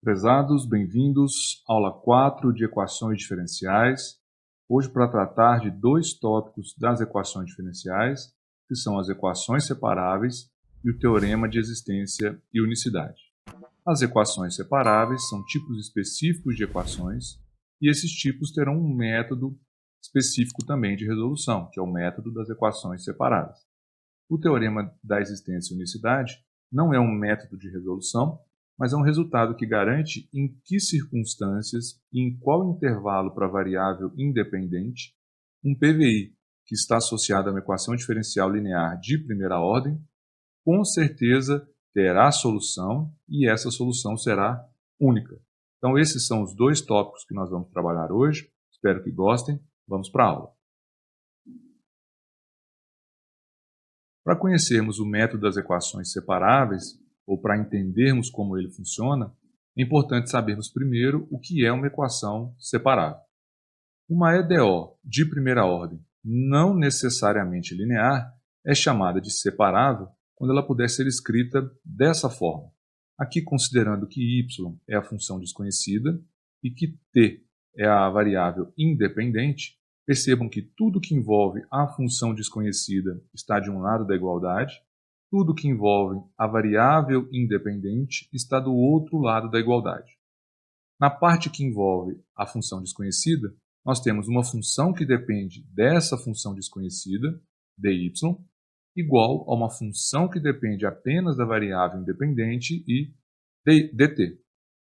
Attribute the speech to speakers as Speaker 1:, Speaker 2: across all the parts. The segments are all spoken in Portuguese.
Speaker 1: Prezados, bem-vindos à aula 4 de equações diferenciais. Hoje para tratar de dois tópicos das equações diferenciais, que são as equações separáveis e o teorema de existência e unicidade. As equações separáveis são tipos específicos de equações e esses tipos terão um método específico também de resolução, que é o método das equações separáveis. O teorema da existência e unicidade não é um método de resolução, mas é um resultado que garante em que circunstâncias e em qual intervalo para a variável independente um PVI que está associado a uma equação diferencial linear de primeira ordem, com certeza terá solução e essa solução será única. Então esses são os dois tópicos que nós vamos trabalhar hoje. Espero que gostem. Vamos para a aula. Para conhecermos o método das equações separáveis, ou para entendermos como ele funciona, é importante sabermos primeiro o que é uma equação separável. Uma EDO de primeira ordem, não necessariamente linear, é chamada de separável quando ela puder ser escrita dessa forma. Aqui considerando que y é a função desconhecida e que t é a variável independente, percebam que tudo que envolve a função desconhecida está de um lado da igualdade, tudo que envolve a variável independente está do outro lado da igualdade. Na parte que envolve a função desconhecida, nós temos uma função que depende dessa função desconhecida, dy, igual a uma função que depende apenas da variável independente e dt.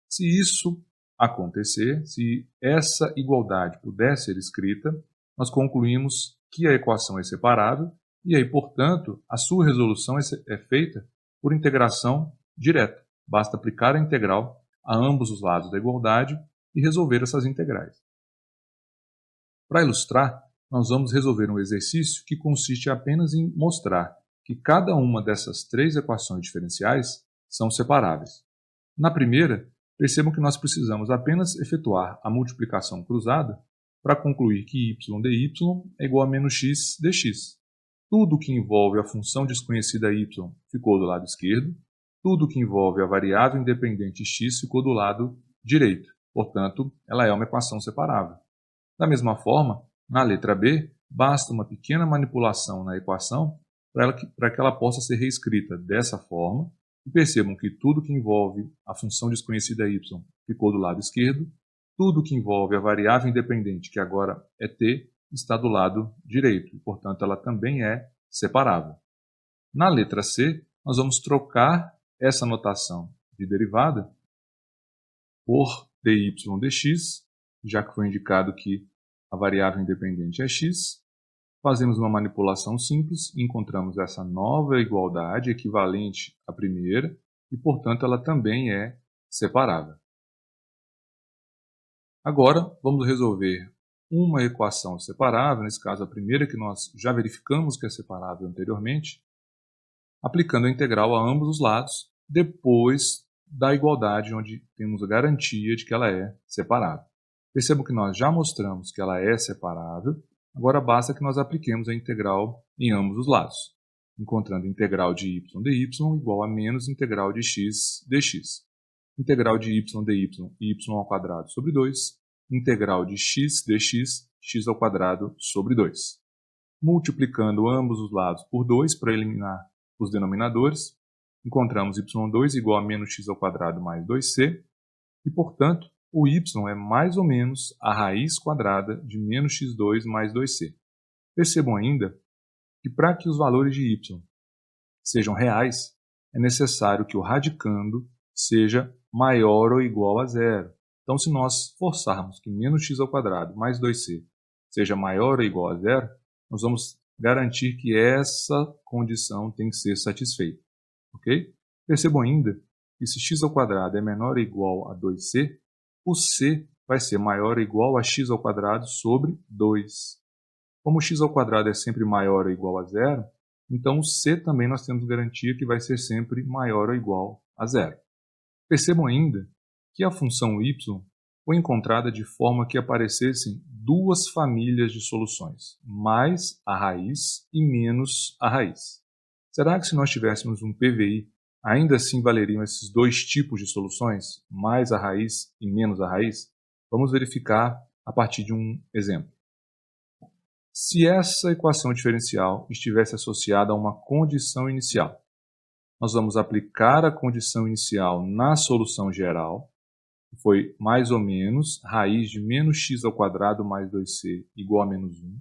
Speaker 1: Se isso acontecer, se essa igualdade puder ser escrita, nós concluímos que a equação é separável e aí, portanto, a sua resolução é feita por integração direta. Basta aplicar a integral a ambos os lados da igualdade e resolver essas integrais. Para ilustrar, nós vamos resolver um exercício que consiste apenas em mostrar que cada uma dessas três equações diferenciais são separáveis. Na primeira, percebam que nós precisamos apenas efetuar a multiplicação cruzada para concluir que y dy é igual a menos x dx. Tudo que envolve a função desconhecida y ficou do lado esquerdo, tudo que envolve a variável independente x ficou do lado direito. Portanto, ela é uma equação separável. Da mesma forma, na letra B, basta uma pequena manipulação na equação para que ela possa ser reescrita dessa forma. E percebam que tudo que envolve a função desconhecida y ficou do lado esquerdo, tudo que envolve a variável independente, que agora é t, está do lado direito, e, portanto, ela também é separável. Na letra C, nós vamos trocar essa notação de derivada por dy dx, já que foi indicado que a variável independente é x. Fazemos uma manipulação simples e encontramos essa nova igualdade equivalente à primeira e, portanto, ela também é separável. Agora, vamos resolver uma equação separável, nesse caso a primeira que nós já verificamos que é separável anteriormente, aplicando a integral a ambos os lados, depois da igualdade onde temos a garantia de que ela é separável. Percebam que nós já mostramos que ela é separável. Agora basta que nós apliquemos a integral em ambos os lados, encontrando a integral de y dy igual a menos integral de x dx. Integral de y dy, y ao quadrado sobre 2, integral de x dx, x ao quadrado sobre 2. Multiplicando ambos os lados por 2 para eliminar os denominadores, encontramos y2 igual a menos x ao quadrado mais 2c, e, portanto, o y é mais ou menos a raiz quadrada de menos x2 mais 2c. Percebam ainda que para que os valores de y sejam reais, é necessário que o radicando seja maior ou igual a zero. Então, se nós forçarmos que menos x ao quadrado mais 2c seja maior ou igual a zero, nós vamos garantir que essa condição tem que ser satisfeita. Ok? Percebam ainda que se x ao quadrado é menor ou igual a 2c, o c vai ser maior ou igual a x ao quadrado sobre 2. Como x ao quadrado é sempre maior ou igual a zero, então o c também nós temos garantia que vai ser sempre maior ou igual a zero. Percebam ainda que a função y foi encontrada de forma que aparecessem duas famílias de soluções, mais a raiz e menos a raiz. Será que se nós tivéssemos um PVI Ainda assim valeriam esses dois tipos de soluções, mais a raiz e menos a raiz? Vamos verificar a partir de um exemplo. Se essa equação diferencial estivesse associada a uma condição inicial, nós vamos aplicar a condição inicial na solução geral, que foi mais ou menos raiz de menos x ao quadrado mais 2c igual a menos 1.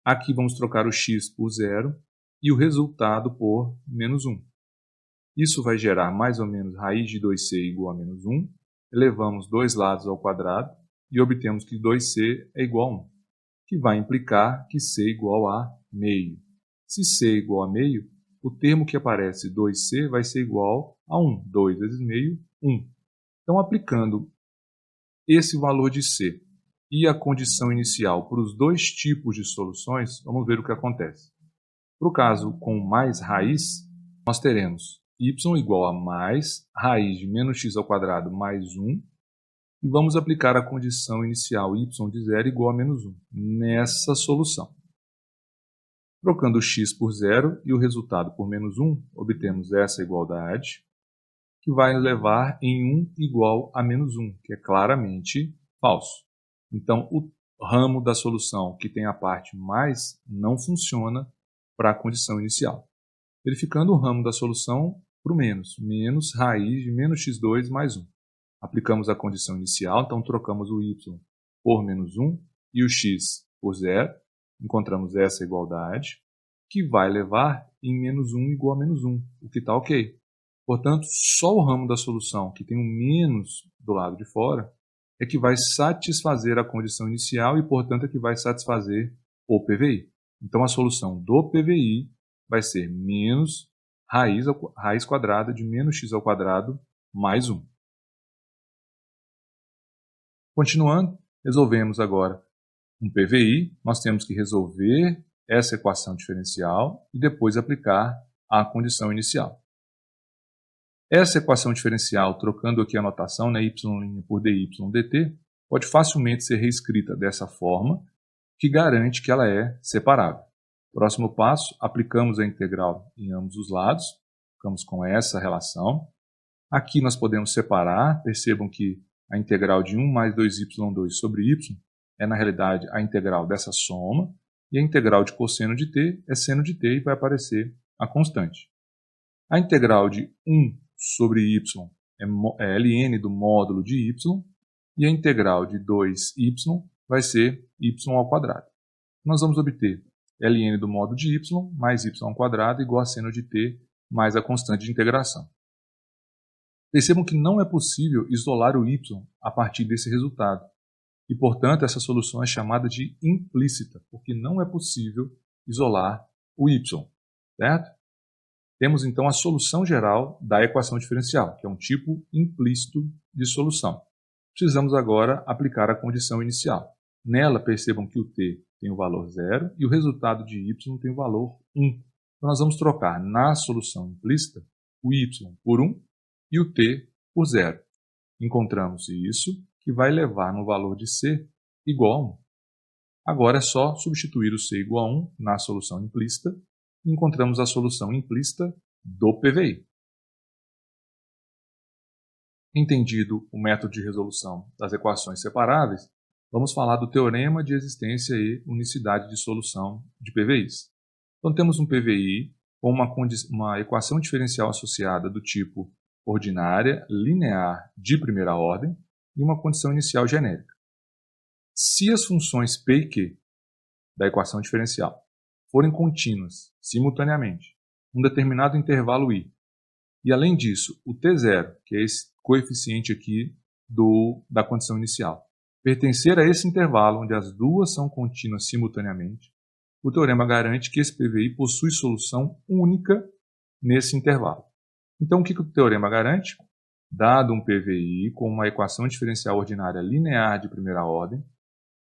Speaker 1: Aqui vamos trocar o x por zero e o resultado por menos 1. Isso vai gerar mais ou menos raiz de 2c igual a menos 1. Elevamos dois lados ao quadrado e obtemos que 2c é igual a 1, que vai implicar que c é igual a meio. Se c é igual a meio, o termo que aparece 2c vai ser igual a 1. 2 vezes meio, 1. Então, aplicando esse valor de c e a condição inicial para os dois tipos de soluções, vamos ver o que acontece. Para o caso com mais raiz, nós teremos y igual a mais raiz de menos x ao quadrado mais 1, e vamos aplicar a condição inicial y de zero igual a menos 1 nessa solução. Trocando o x por zero e o resultado por menos 1, obtemos essa igualdade, que vai nos levar em 1 igual a menos 1, que é claramente falso. Então, o ramo da solução que tem a parte mais não funciona para a condição inicial. Verificando o ramo da solução para o menos, menos raiz de menos x2 mais 1. Aplicamos a condição inicial, então trocamos o y por menos 1 e o x por zero. Encontramos essa igualdade, que vai levar em menos 1 igual a menos 1, o que está ok. Portanto, só o ramo da solução que tem um menos do lado de fora é que vai satisfazer a condição inicial e, portanto, é que vai satisfazer o PVI. Então, a solução do PVI vai ser menos raiz quadrada de menos x ao quadrado mais 1. Continuando, resolvemos agora um PVI. Nós temos que resolver essa equação diferencial e depois aplicar a condição inicial. Essa equação diferencial, trocando aqui a notação, né, y' por dy dt, pode facilmente ser reescrita dessa forma, que garante que ela é separável. Próximo passo, aplicamos a integral em ambos os lados, ficamos com essa relação. Aqui nós podemos separar, percebam que a integral de 1 mais 2y2 sobre y é, na realidade, a integral dessa soma, e a integral de cosseno de t é seno de t e vai aparecer a constante. A integral de 1 sobre y é ln do módulo de y, e a integral de 2y vai ser y ao quadrado. Nós vamos obter ln do módulo de y mais y ao quadrado igual a seno de t mais a constante de integração. Percebam que não é possível isolar o y a partir desse resultado, e, portanto, essa solução é chamada de implícita, porque não é possível isolar o y, certo? Temos, então, a solução geral da equação diferencial, que é um tipo implícito de solução. Precisamos agora aplicar a condição inicial. Nela, percebam que o t tem o valor 0 e o resultado de y tem o valor 1. Então, nós vamos trocar na solução implícita o y por 1 e o t por 0. Encontramos isso, que vai levar no valor de c igual a 1. Agora é só substituir o c igual a 1 na solução implícita e encontramos a solução implícita do PVI. Entendido o método de resolução das equações separáveis, vamos falar do teorema de existência e unicidade de solução de PVIs. Então temos um PVI com uma equação diferencial associada do tipo ordinária, linear, de primeira ordem, e uma condição inicial genérica. Se as funções p e q da equação diferencial forem contínuas simultaneamente, um determinado intervalo i, e além disso, o t0, que é esse coeficiente aqui da condição inicial, pertencer a esse intervalo onde as duas são contínuas simultaneamente, o teorema garante que esse PVI possui solução única nesse intervalo. Então, o que o teorema garante? Dado um PVI com uma equação diferencial ordinária linear de primeira ordem,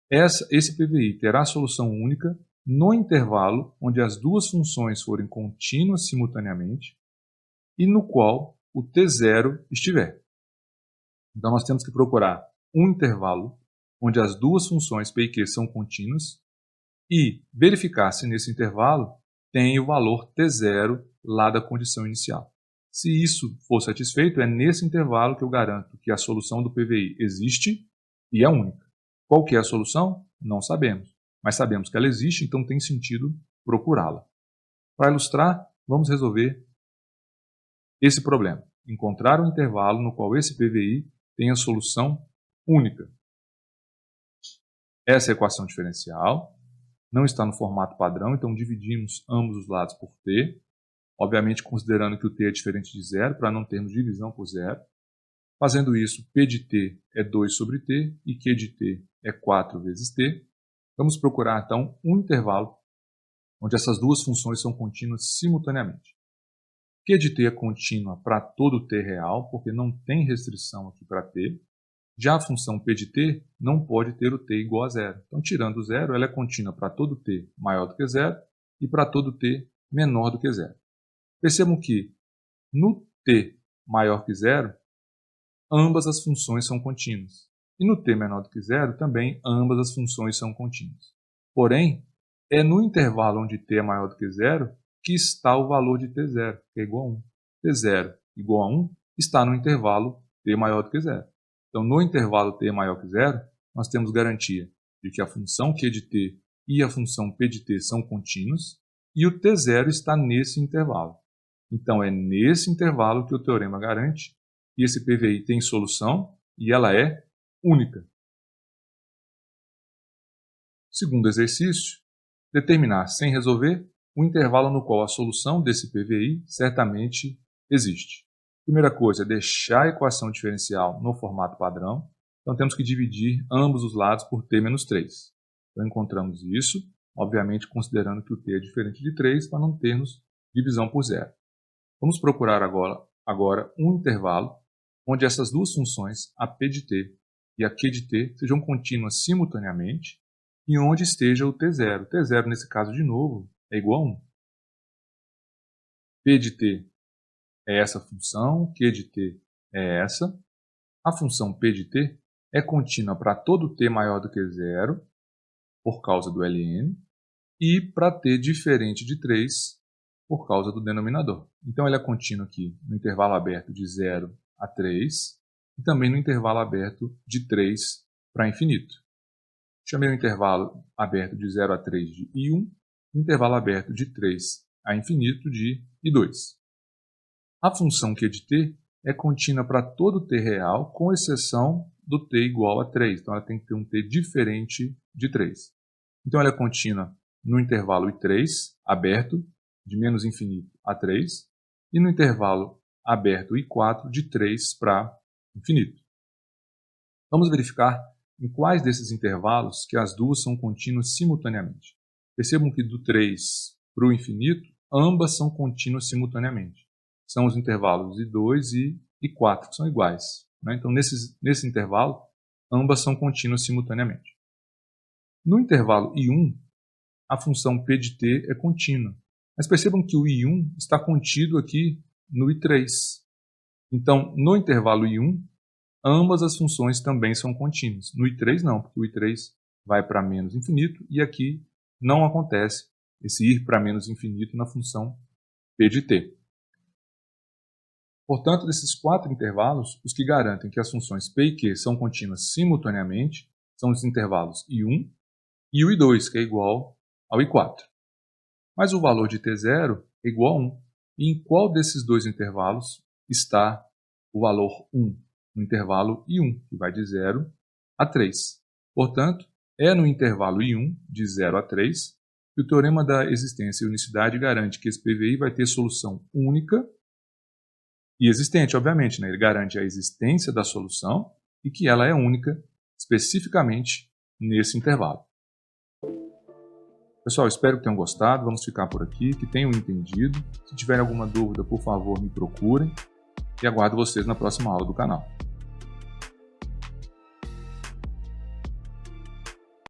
Speaker 1: esse PVI terá solução única no intervalo onde as duas funções forem contínuas simultaneamente e no qual o t0 estiver. Então, nós temos que procurar um intervalo onde as duas funções p e q são contínuas e verificar se nesse intervalo tem o valor t0 lá da condição inicial. Se isso for satisfeito, é nesse intervalo que eu garanto que a solução do PVI existe e é única. Qual que é a solução? Não sabemos, mas sabemos que ela existe, então tem sentido procurá-la. Para ilustrar, vamos resolver esse problema. Encontrar um intervalo no qual esse PVI tem a solução única. Essa é a equação diferencial. Não está no formato padrão, então dividimos ambos os lados por t. Obviamente considerando que o t é diferente de zero, para não termos divisão por zero. Fazendo isso, P de t é 2 sobre t e Q de t é 4 vezes t. Vamos procurar, então, um intervalo onde essas duas funções são contínuas simultaneamente. Q de t é contínua para todo t real, porque não tem restrição aqui para t. Já a função P de t não pode ter o t igual a zero. Então, tirando o zero, ela é contínua para todo t maior do que zero e para todo t menor do que zero. Percebam que, no t maior que zero, ambas as funções são contínuas. E no t menor do que zero, também ambas as funções são contínuas. Porém, é no intervalo onde t é maior do que zero que está o valor de t0, que é igual a 1. t0 igual a 1 está no intervalo t maior do que zero. Então, no intervalo t maior que zero, nós temos garantia de que a função q de t e a função p de t são contínuas e o t0 está nesse intervalo. Então, é nesse intervalo que o teorema garante que esse PVI tem solução e ela é única. Segundo exercício, determinar sem resolver o intervalo no qual a solução desse PVI certamente existe. Primeira coisa é deixar a equação diferencial no formato padrão. Então, temos que dividir ambos os lados por t menos 3. Então, encontramos isso, obviamente considerando que o t é diferente de 3 para não termos divisão por zero. Vamos procurar agora um intervalo onde essas duas funções, a P de t e a Q de t, sejam contínuas simultaneamente e onde esteja o t0. O t0, nesse caso, de novo, é igual a 1. P de t é essa função, Q de t é essa. A função P de t é contínua para todo t maior do que zero, por causa do ln, e para t diferente de 3, por causa do denominador. Então, ela é contínua aqui no intervalo aberto de 0 a 3 e também no intervalo aberto de 3 para infinito. Chamei o intervalo aberto de 0 a 3 de I1 e o intervalo aberto de 3 a infinito de I2. A função Q de t é contínua para todo t real, com exceção do t igual a 3. Então, ela tem que ter um t diferente de 3. Então, ela é contínua no intervalo I3 aberto de menos infinito a 3 e no intervalo aberto I4 de 3 para infinito. Vamos verificar em quais desses intervalos que as duas são contínuas simultaneamente. Percebam que do 3 para o infinito, ambas são contínuas simultaneamente. São os intervalos I2 e I4, que são iguais. Então, nesse intervalo, ambas são contínuas simultaneamente. No intervalo I1, a função P de t é contínua. Mas percebam que o I1 está contido aqui no I3. Então, no intervalo I1, ambas as funções também são contínuas. No I3 não, porque o I3 vai para menos infinito e aqui não acontece esse ir para menos infinito na função P de t. Portanto, desses 4 intervalos, os que garantem que as funções P e Q são contínuas simultaneamente são os intervalos I1 e o I2, que é igual ao I4. Mas o valor de t0 é igual a 1. E em qual desses dois intervalos está o valor 1? No intervalo I1, que vai de 0 a 3. Portanto, é no intervalo I1, de 0 a 3, que o teorema da existência e unicidade garante que esse PVI vai ter solução única e existente, obviamente. Ele garante a existência da solução e que ela é única especificamente nesse intervalo. Pessoal, espero que tenham gostado. Vamos ficar por aqui, que tenham entendido. Se tiverem alguma dúvida, por favor, me procurem. E aguardo vocês na próxima aula do canal.